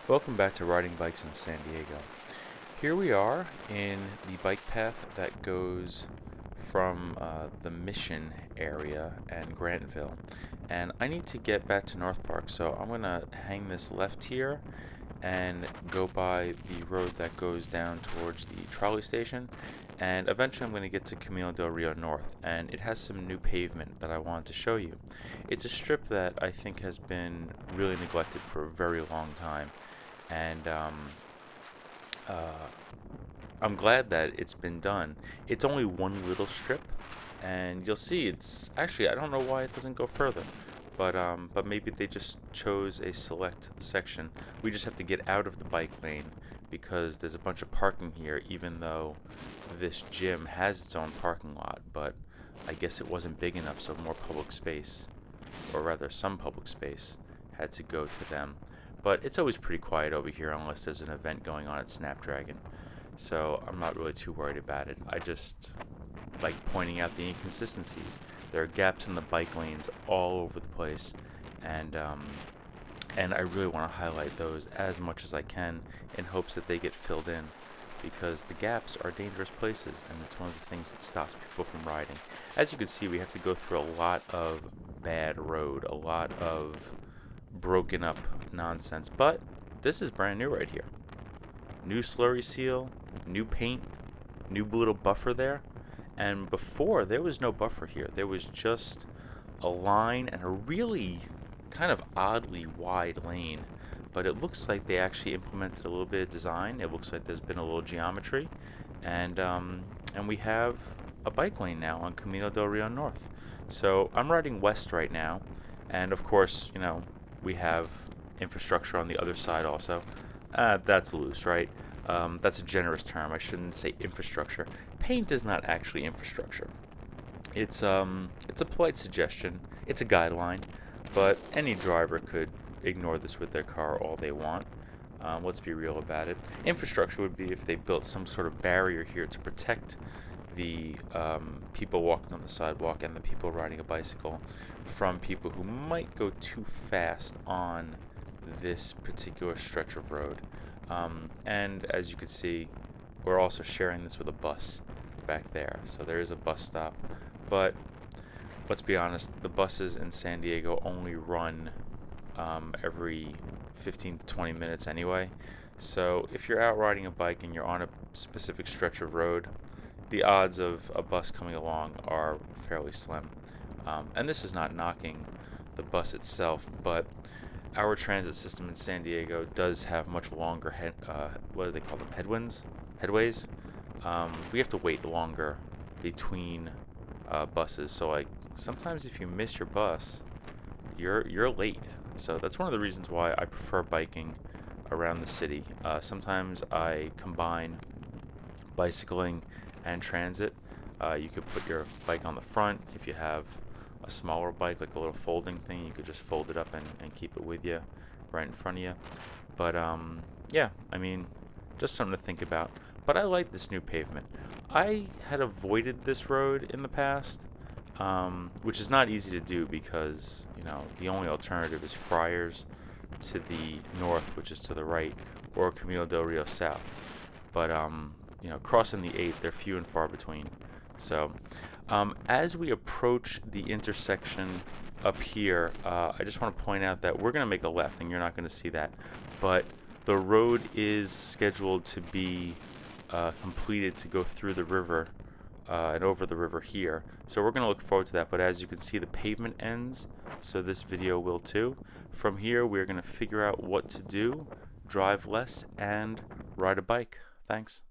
Welcome back to Riding Bikes in San Diego. Here we are in the bike path that goes from the Mission area and Grantville, and I need to get back to North Park, so I'm gonna hang this left here and go by the road that goes down towards the trolley station, and eventually I'm going to get to Camino Del Rio North, and it has some new pavement that I wanted to show you. It's a strip that I think has been really neglected for a very long time, and uh, I'm glad that it's been done. It's only one little strip, and you'll see it's actually, I don't know why it doesn't go further, but maybe they just chose a select section. We just have to get out of the bike lane because there's a bunch of parking here, even though this gym has its own parking lot, but I guess it wasn't big enough, so more public space, or rather some public space, had to go to them. But it's always pretty quiet over here unless there's an event going on at Snapdragon, so I'm not really too worried about it. I just like pointing out the inconsistencies. There are gaps in the bike lanes all over the place, and I really want to highlight those as much as I can in hopes that they get filled in, because the gaps are dangerous places, and it's one of the things that stops people from riding. As you can see, we have to go through a lot of bad road, a lot of broken up nonsense, but this is brand new right here. New slurry seal, new paint, new little buffer there. And before, there was no buffer here. There was just a line and a really kind of oddly wide lane. But it looks like they actually implemented a little bit of design. It looks like there's been a little geometry. And we have a bike lane now on Camino Del Rio North. So I'm riding west right now. And of course, you know, we have infrastructure on the other side also. That's loose, right? That's a generous term. I shouldn't say infrastructure. Paint is not actually infrastructure. It's a polite suggestion. It's a guideline, but any driver could ignore this with their car all they want. Let's be real about it. Infrastructure would be if they built some sort of barrier here to protect the people walking on the sidewalk and the people riding a bicycle from people who might go too fast on this particular stretch of road. And as you can see, we're also sharing this with a bus back there, so there is a bus stop. But let's be honest, the buses in San Diego only run every 15 to 20 minutes anyway. So if you're out riding a bike and you're on a specific stretch of road, the odds of a bus coming along are fairly slim. And this is not knocking the bus itself, but our transit system in San Diego does have much longer what do they call them? Headways. We have to wait longer between buses. So like sometimes if you miss your bus, you're late. So that's one of the reasons why I prefer biking around the city. Sometimes I combine bicycling and transit. You could put your bike on the front. If you have a smaller bike, like a little folding thing, you could just fold it up and keep it with you right in front of you. But yeah, I mean, just something to think about. But I like this new pavement. I had avoided this road in the past, which is not easy to do because, you know, the only alternative is Friars to the north, which is to the right, or Camino Del Rio south. But you know, crossing the 8, they're few and far between. So as we approach the intersection up here, I just want to point out that we're going to make a left, and you're not going to see that, but the road is scheduled to be completed to go through the river and over the river here. So we're going to look forward to that, but as you can see, the pavement ends, so this video will too. From here, we're going to figure out what to do, drive less, and ride a bike. Thanks.